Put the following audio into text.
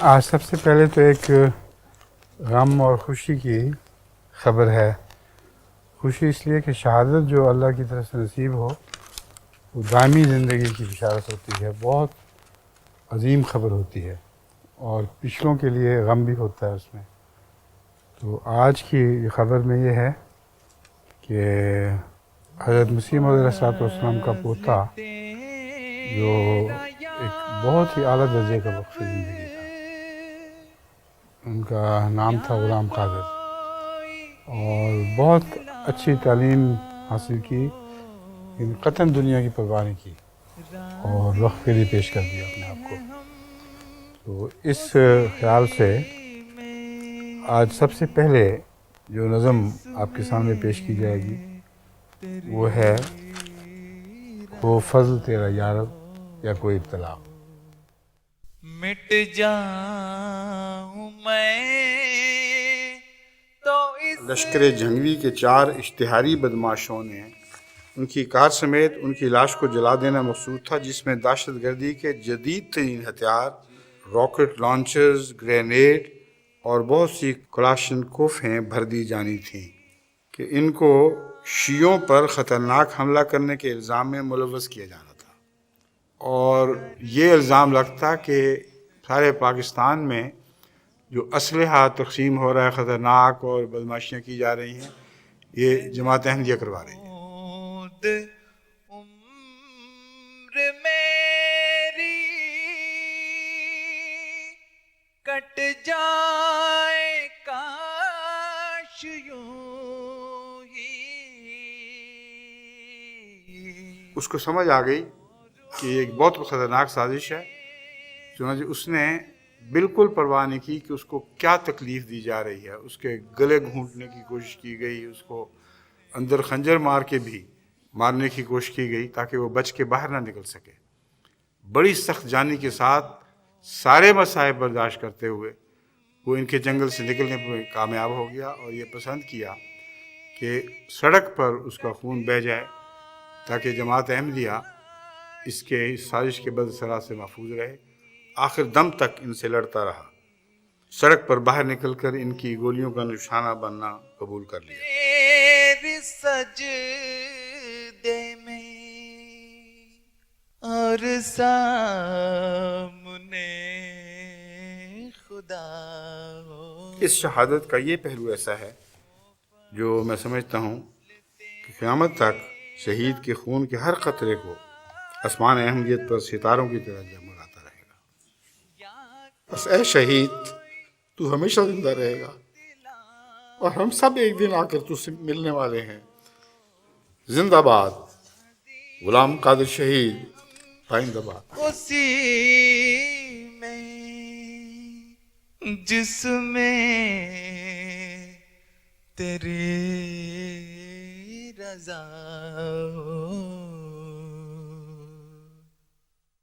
آج سب سے پہلے تو ایک غم اور خوشی کی خبر ہے. خوشی اس لیے کہ شہادت جو اللہ کی طرف سے نصیب ہو وہ دائمی زندگی کی بشارت ہوتی ہے، بہت عظیم خبر ہوتی ہے، اور پچھلوں کے لیے غم بھی ہوتا ہے اس میں. تو آج کی خبر میں یہ ہے کہ حضرت مسیح موعود علیہ الصلوۃ والسلام کا پوتا جو ایک بہت ہی اعلیٰ درجے کا وقف زندگی تھا، ان کا نام تھا غلام قادر، اور بہت اچھی تعلیم حاصل کی، لیکن قطعاً دنیا کی پرواہ نہیں کی اور وقف کے لیے پیش کر دیا اپنے آپ کو. تو اس خیال سے آج سب سے پہلے جو نظم آپ کے سامنے پیش کی جائے گی وہ ہے وہ فضل تیرا یارب یا کوئی ابتلا. مٹ جاؤں میں تو اس لشکر جھنگوی کے 4 اشتہاری بدماشوں نے ان کی کار سمیت ان کی لاش کو جلا دینا مقصود تھا، جس میں دہشت گردی کے جدید ترین ہتھیار، راکٹ لانچرز، گرینیڈ اور بہت سی کلاشنکوفیں بھر دی جانی تھیں کہ ان کو شیعوں پر خطرناک حملہ کرنے کے الزام میں ملوث کیا جانا تھا. اور یہ الزام لگتا کہ سارے پاکستان میں جو اسلحہ تقسیم ہو رہا ہے خطرناک اور بدماشیاں کی جا رہی ہیں، یہ جماعت احمدیہ کروا رہی ہے. عمر میری کٹ جائے کاش یوں ہی. اس کو سمجھ آ گئی کہ یہ ایک بہت خطرناک سازش ہے، چنانچہ اس نے بالکل پرواہ نہیں کی کہ اس کو کیا تکلیف دی جا رہی ہے. اس کے گلے گھونٹنے کی کوشش کی گئی، اس کو اندر خنجر مار کے بھی مارنے کی کوشش کی گئی تاکہ وہ بچ کے باہر نہ نکل سکے. بڑی سخت جانی کے ساتھ سارے مصائب برداشت کرتے ہوئے وہ ان کے جنگل سے نکلنے میں کامیاب ہو گیا، اور یہ پسند کیا کہ سڑک پر اس کا خون بہہ جائے تاکہ جماعت احمدیہ اس کے اس سازش کے بد اثرات سے محفوظ رہے. آخر دم تک ان سے لڑتا رہا، سڑک پر باہر نکل کر ان کی گولیوں کا نشانہ بننا قبول کر لیا. میرے سجدے میں اور سامنے خدا ہو. اس شہادت کا یہ پہلو ایسا ہے جو میں سمجھتا ہوں کہ قیامت تک شہید کے خون کے ہر قطرے کو آسمان احمدیت پر ستاروں کی طرح جگمگاتا رہے گا. بس اے شہید، تو ہمیشہ زندہ رہے گا، اور ہم سب ایک دن آ کر تجھ سے ملنے والے ہیں. زندہ باد غلام قادر شہید، پائندہ باد. اسی میں جس میں تیری رضا ہو.